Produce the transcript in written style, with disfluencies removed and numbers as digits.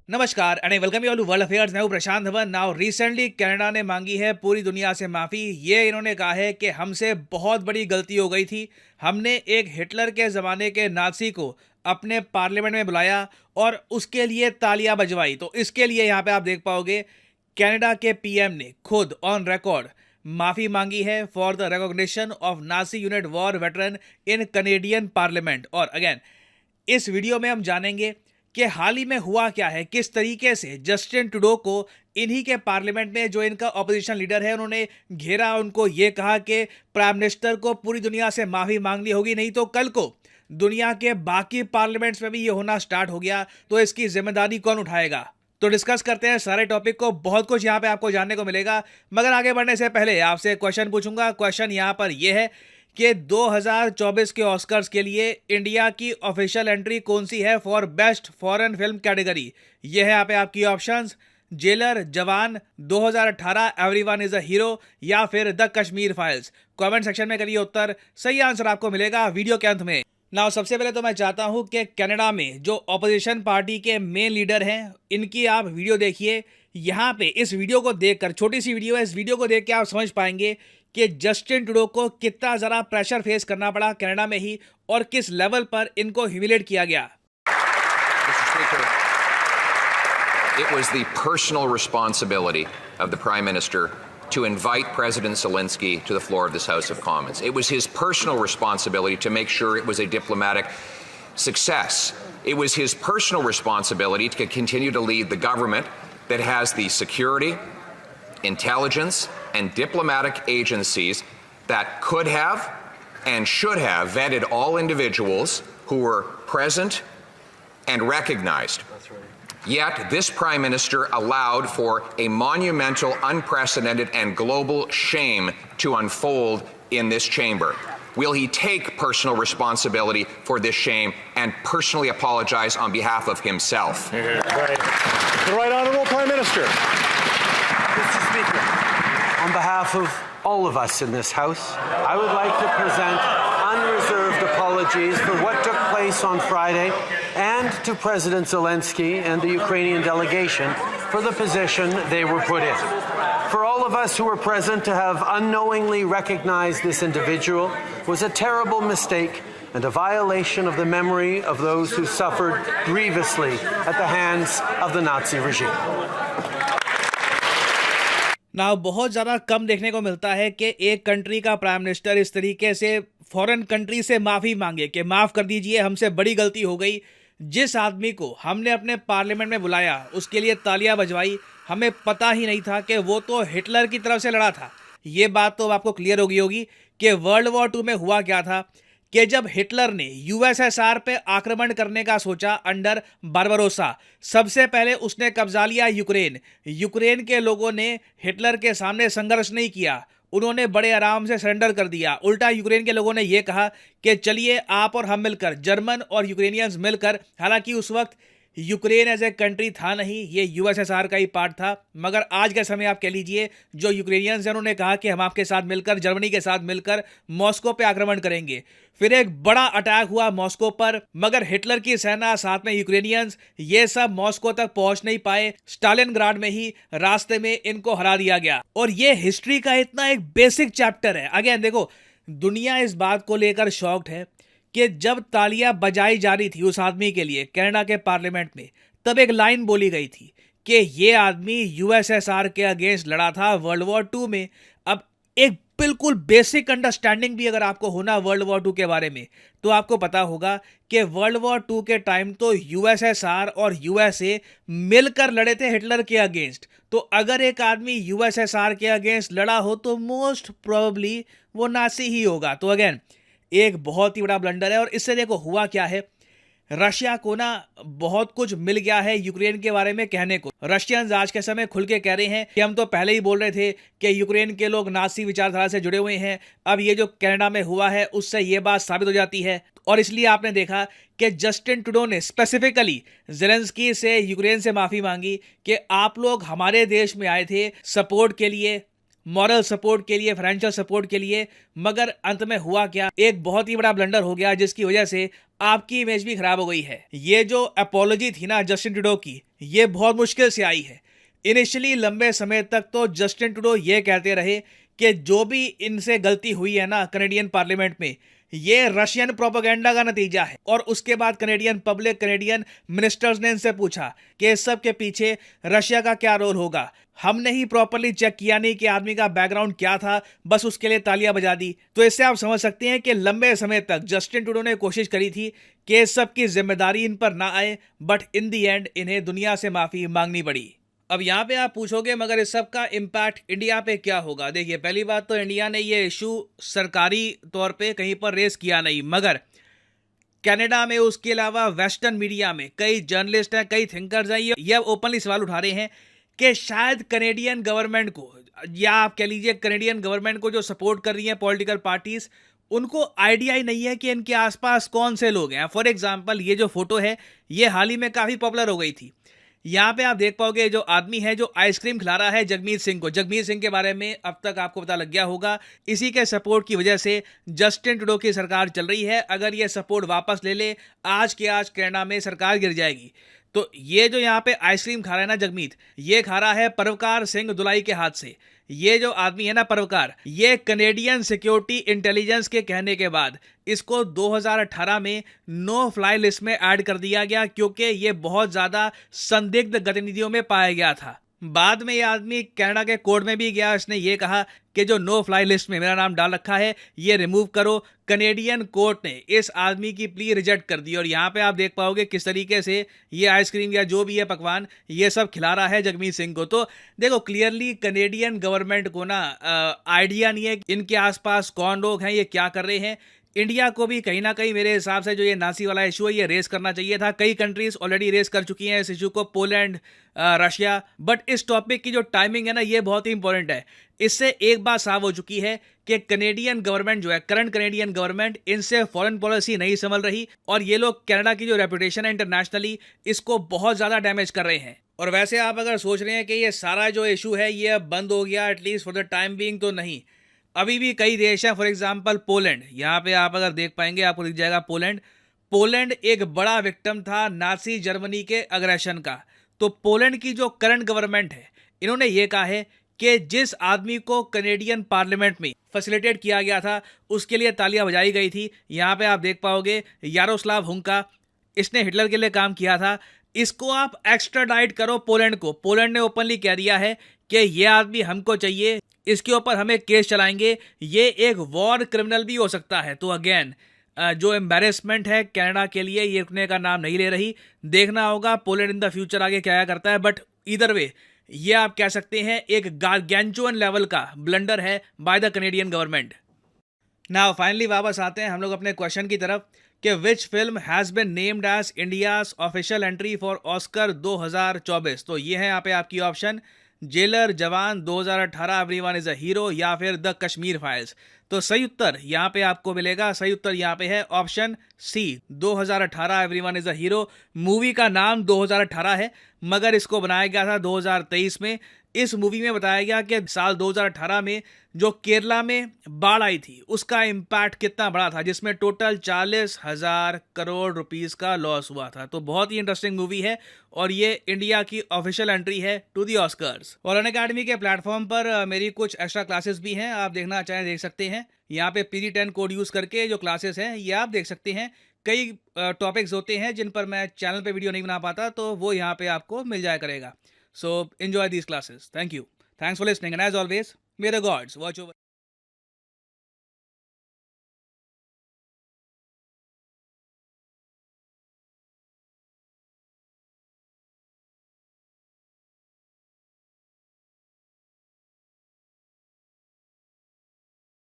नमस्कार and welcome you all to world affairs. मैं हूं Prashant Dhawan. Now recently Canada ने मांगी है पूरी दुनिया से माफ़ी। ये इन्होंने कहा है कि हमसे बहुत बड़ी गलती हो गई थी। हमने एक हिटलर के ज़माने के नाज़ी को अपने पार्लियामेंट में बुलाया और उसके लिए तालियां बजवाई। तो इसके लिए यहाँ पे आप देख पाओगे कनाडा के पीएम ने खुद ऑन रिकॉर्ड माफ़ी मांगी है for the recognition of Nazi unit war veteran in Canadian parliament. और अगेन इस वीडियो में हम जानेंगे कि हाल ही में हुआ क्या है, किस तरीके से जस्टिन ट्रूडो को इन्हीं के पार्लियामेंट में जो इनका ऑपोजिशन लीडर है उन्होंने घेरा, उनको ये कहा कि प्राइम मिनिस्टर को पूरी दुनिया से माफ़ी मांगनी होगी, नहीं तो कल को दुनिया के बाकी पार्लियामेंट्स में भी ये होना स्टार्ट हो गया तो इसकी जिम्मेदारी कौन उठाएगा। तो डिस्कस करते हैं सारे टॉपिक को। बहुत कुछ यहाँ पे आपको जानने को मिलेगा, मगर आगे बढ़ने से पहले आपसे एक क्वेश्चन पूछूंगा। क्वेश्चन यहाँ पर यह है कि 2024 के ऑस्कर्स के लिए इंडिया की ऑफिशियल एंट्री कौन सी है for best foreign film category. ये है यहाँ पे आपकी ऑप्शंस: जेलर, जवान, 2018, एवरीवन इज अ हीरो या फिर the Kashmir files. Comment section में करिए उत्तर, सही आंसर आपको मिलेगा वीडियो के अंत में। नाउ सबसे पहले तो मैं चाहता हूं कि कनाडा में जो ऑपोजिशन पार्टी के मेन लीडर हैं इनकी आप वीडियो देखिए। यहाँ पे इस वीडियो को देखकर, छोटी सी वीडियो है, इस वीडियो को देख के आप समझ पाएंगे कि जस्टिन ट्रूडो को कितना ज़रा प्रेशर फेस करना पड़ा कनाडा में ही और किस लेवल पर इनको ह्यूमिलेट किया गया। Mr. Speaker, it was the personal responsibility of the Prime Minister to invite President Zelensky to the floor of this House of Commons. It was his personal responsibility to make sure it was a diplomatic success. It was his personal responsibility to continue to lead the government that has the security, intelligence, and diplomatic agencies that could have and should have vetted all individuals who were present and recognized. Yet this Prime Minister allowed for a monumental, unprecedented, and global shame to unfold in this chamber. Will he take personal responsibility for this shame and personally apologize on behalf of himself? Right. The Right Honourable Prime Minister. Mr. Speaker, on behalf of all of us in this House, I would like to present unreserved apologies for what took place on Friday and to President Zelensky and the Ukrainian delegation for the position they were put in. For all of us who were present to have unknowingly recognized this individual was a terrible mistake and a violation of the memory of those who suffered grievously at the hands of the Nazi regime. ना बहुत ज़्यादा कम देखने को मिलता है कि एक country का प्राइम मिनिस्टर इस तरीके से फॉरेन कंट्री से माफ़ी मांगे कि माफ़ कर दीजिए, हमसे बड़ी गलती हो गई। जिस आदमी को हमने अपने पार्लियामेंट में बुलाया उसके लिए तालियां बजवाई, हमें पता ही नहीं था कि वो तो हिटलर की तरफ से लड़ा था। ये बात तो आपको क्लियर हो गई होगी कि वर्ल्ड वॉर 2 में हुआ क्या था कि जब हिटलर ने यूएसएसआर पे आक्रमण करने का सोचा अंडर बारबरोसा, सबसे पहले उसने कब्जा लिया यूक्रेन। यूक्रेन के लोगों ने हिटलर के सामने संघर्ष नहीं किया, उन्होंने बड़े आराम से सरेंडर कर दिया। उल्टा यूक्रेन के लोगों ने यह कहा कि चलिए आप और हम मिलकर, जर्मन और यूक्रेनियंस मिलकर, हालांकि उस वक्त यूक्रेन एज ए कंट्री था नहीं, ये यूएसएसआर का ही पार्ट था, मगर आज के समय आप कह लीजिए जो यूक्रेनियंस हैं उन्होंने कहा कि हम आपके साथ मिलकर, जर्मनी के साथ मिलकर मॉस्को पे आक्रमण करेंगे। फिर एक बड़ा अटैक हुआ मॉस्को पर, मगर हिटलर की सेना साथ में यूक्रेनियंस ये सब मॉस्को तक पहुंच नहीं पाए। स्टालिनग्राड में ही रास्ते में इनको हरा दिया गया। और ये हिस्ट्री का इतना एक बेसिक चैप्टर है। अगेन देखो, दुनिया इस बात को लेकर शॉक्ड है कि जब तालियां बजाई जा रही थी उस आदमी के लिए कनाडा के पार्लियामेंट में, तब एक लाइन बोली गई थी कि ये आदमी यूएसएसआर के अगेंस्ट लड़ा था वर्ल्ड वॉर 2 में। अब एक बिल्कुल बेसिक अंडरस्टैंडिंग भी अगर आपको होना वर्ल्ड वॉर 2 के बारे में, तो आपको पता होगा कि वर्ल्ड वॉर 2 के टाइम तो यूएसएसआर और यूएसए मिलकर लड़े थे हिटलर के अगेंस्ट। तो अगर एक आदमी यूएसएसआर के अगेंस्ट लड़ा हो तो मोस्ट प्रोबेबली वो नासी ही होगा। तो अगेन एक बहुत ही बड़ा ब्लंडर है। और इससे देखो हुआ क्या है, रशिया को ना बहुत कुछ मिल गया है यूक्रेन के बारे में कहने को। रशियंस आज के समय खुल के कह रहे हैं कि हम तो पहले ही बोल रहे थे कि यूक्रेन के लोग नासी विचारधारा से जुड़े हुए हैं। अब ये जो कनाडा में हुआ है उससे ये बात साबित हो जाती है। और इसलिए आपने देखा कि जस्टिन ट्रूडो ने स्पेसिफिकली जेलेंस्की से यूक्रेन से माफ़ी मांगी कि आप लोग हमारे देश में आए थे सपोर्ट के लिए, मॉरल सपोर्ट के लिए, फाइनेंशियल सपोर्ट के लिए, मगर अंत में हुआ क्या, एक बहुत ही बड़ा ब्लंडर हो गया जिसकी वजह से आपकी इमेज भी खराब हो गई है। ये जो अपॉलॉजी थी ना जस्टिन ट्रूडो की, ये बहुत मुश्किल से आई है। इनिशियली लंबे समय तक तो जस्टिन ट्रूडो ये कहते रहे कि जो भी इनसे गलती हुई है ना कनेडियन पार्लियामेंट में, ये रशियन प्रोपेगेंडा का नतीजा है। और उसके बाद कनेडियन पब्लिक, कनेडियन मिनिस्टर्स ने इनसे पूछा कि इस सब के पीछे रशिया का क्या रोल होगा। हमने ही प्रॉपर्ली चेक किया नहीं कि आदमी का बैकग्राउंड क्या था, बस उसके लिए तालियां बजा दी। तो इससे आप समझ सकते हैं कि लंबे समय तक जस्टिन ट्रूडो ने कोशिश करी थी कि इस सब की जिम्मेदारी इन पर ना आए, बट इन दी एंड इन्हें दुनिया से माफी मांगनी पड़ी। अब यहाँ पे आप पूछोगे मगर इस सब का इम्पैक्ट इंडिया पे क्या होगा। देखिए, पहली बात तो इंडिया ने ये इशू सरकारी तौर पे कहीं पर रेस किया नहीं, मगर कनाडा में, उसके अलावा वेस्टर्न मीडिया में कई जर्नलिस्ट हैं, कई थिंकर्स हैं, ये ओपनली सवाल उठा रहे हैं कि शायद कनेडियन गवर्नमेंट को, या आप कह लीजिए कनेडियन गवर्नमेंट को जो सपोर्ट कर रही हैं पॉलिटिकल पार्टीज, उनको आइडिया ही नहीं है कि इनके आसपास कौन से लोग हैं। फॉर एग्जांपल, ये जो फोटो है ये हाल ही में काफ़ी पॉपुलर हो गई थी। यहाँ पे आप देख पाओगे जो आदमी है जो आइसक्रीम खिला रहा है जगमीत सिंह को। जगमीत सिंह के बारे में अब तक आपको पता लग गया होगा, इसी के सपोर्ट की वजह से जस्टिन ट्रूडो की सरकार चल रही है। अगर ये सपोर्ट वापस ले ले, आज के आज कनाडा में सरकार गिर जाएगी। तो ये जो यहाँ पे आइसक्रीम खा रहा है ना जगमीत, ये खा रहा है परवकार सिंह दुलाई के हाथ से। ये जो आदमी है ना परवकार, ये कनेडियन सिक्योरिटी इंटेलिजेंस के कहने के बाद इसको 2018 में नो फ्लाई लिस्ट में ऐड कर दिया गया, क्योंकि ये बहुत ज़्यादा संदिग्ध गतिविधियों में पाया गया था। बाद में ये आदमी कनाडा के कोर्ट में भी गया, इसने ये कहा कि जो नो फ्लाई लिस्ट में मेरा नाम डाल रखा है ये रिमूव करो। कनेडियन कोर्ट ने इस आदमी की प्ली रिजेक्ट कर दी और यहाँ पे आप देख पाओगे किस तरीके से ये आइसक्रीम या जो भी है पकवान ये सब खिला रहा है जगमीत सिंह को। तो देखो, क्लियरली कनेडियन गवर्नमेंट को ना आइडिया नहीं है इनके आसपास कौन लोग हैं, ये क्या कर रहे हैं। इंडिया को भी कहीं ना कहीं मेरे हिसाब से जो ये नासी वाला इशू है ये रेस करना चाहिए था। कई कंट्रीज ऑलरेडी रेस कर चुकी हैं इस इशू को, पोलैंड, रशिया। बट इस टॉपिक की जो टाइमिंग है ना ये बहुत ही इंपॉर्टेंट है। इससे एक बात साफ हो चुकी है कि कनेडियन गवर्नमेंट जो है, करंट कनेडियन गवर्नमेंट, इनसे फॉरेन पॉलिसी नहीं संभल रही और ये लोग कनाडा की जो रेपुटेशन है इंटरनेशनली, इसको बहुत ज़्यादा डैमेज कर रहे हैं। और वैसे आप अगर सोच रहे हैं कि ये सारा जो इशू है ये अब बंद हो गया at least for the time being, तो नहीं, अभी भी कई देश हैं। फॉर एग्जांपल पोलैंड, यहाँ पे आप अगर देख पाएंगे आपको दिख जाएगा पोलैंड एक बड़ा विक्टिम था नासी जर्मनी के अग्रेशन का। तो पोलैंड की जो करंट गवर्नमेंट है, इन्होंने ये कहा है कि जिस आदमी को कनेडियन पार्लियामेंट में फैसिलिटेट किया गया था उसके लिए तालियां बजाई गई थी। यहाँ पे आप देख पाओगे यारोस्लाव हुंका, इसने हिटलर के लिए काम किया था, इसको आप एक्स्ट्राडाइट करो पोलैंड को। पोलैंड ने ओपनली कह दिया है कि ये आदमी हमको चाहिए, इसके ऊपर हमें केस चलाएंगे, ये एक वॉर क्रिमिनल भी हो सकता है। तो अगेन जो एम्बैरेसमेंट है कनाडा के लिए, ये रुकने का नाम नहीं ले रही। देखना होगा पोलैंड इन द फ्यूचर आगे क्या करता है। बट ईदर वे ये आप कह सकते हैं एक गार्गेंचुअन लेवल का ब्लंडर है by the Canadian government. Now finally वापस आते हैं हम लोग अपने क्वेश्चन की तरफ कि which film has been named as India's official entry for Oscar 2024। तो ये है यहाँ पे आपकी ऑप्शन, जेलर, जवान, 2018, एवरीवन इज अ हीरो, या फिर द कश्मीर फाइल्स। तो सही उत्तर यहाँ पे आपको मिलेगा, सही उत्तर यहाँ पे है option C, 2018 everyone is a hero. Movie का नाम 2018 है मगर इसको बनाया गया था 2023 में। इस मूवी में बताया गया कि साल 2018 में जो केरला में बाढ़ आई थी उसका इम्पैक्ट कितना बड़ा था, जिसमें टोटल 40,000 करोड़ रुपीस का लॉस हुआ था। तो बहुत ही इंटरेस्टिंग मूवी है और ये इंडिया की ऑफिशियल एंट्री है टू दी ऑस्कर्स। और अनअकैडमी के प्लेटफॉर्म पर मेरी कुछ एक्स्ट्रा क्लासेस भी हैं, आप देखना चाहें देख सकते हैं। यहाँ पे PG10 कोड यूज़ करके जो क्लासेस हैं ये आप देख सकते हैं। कई टॉपिक्स होते हैं जिन पर मैं चैनल पे वीडियो नहीं बना पाता, तो वो यहाँ पे आपको मिल जाया करेगा। So enjoy these classes. Thank you. Thanks for listening, and as always, may the gods watch over.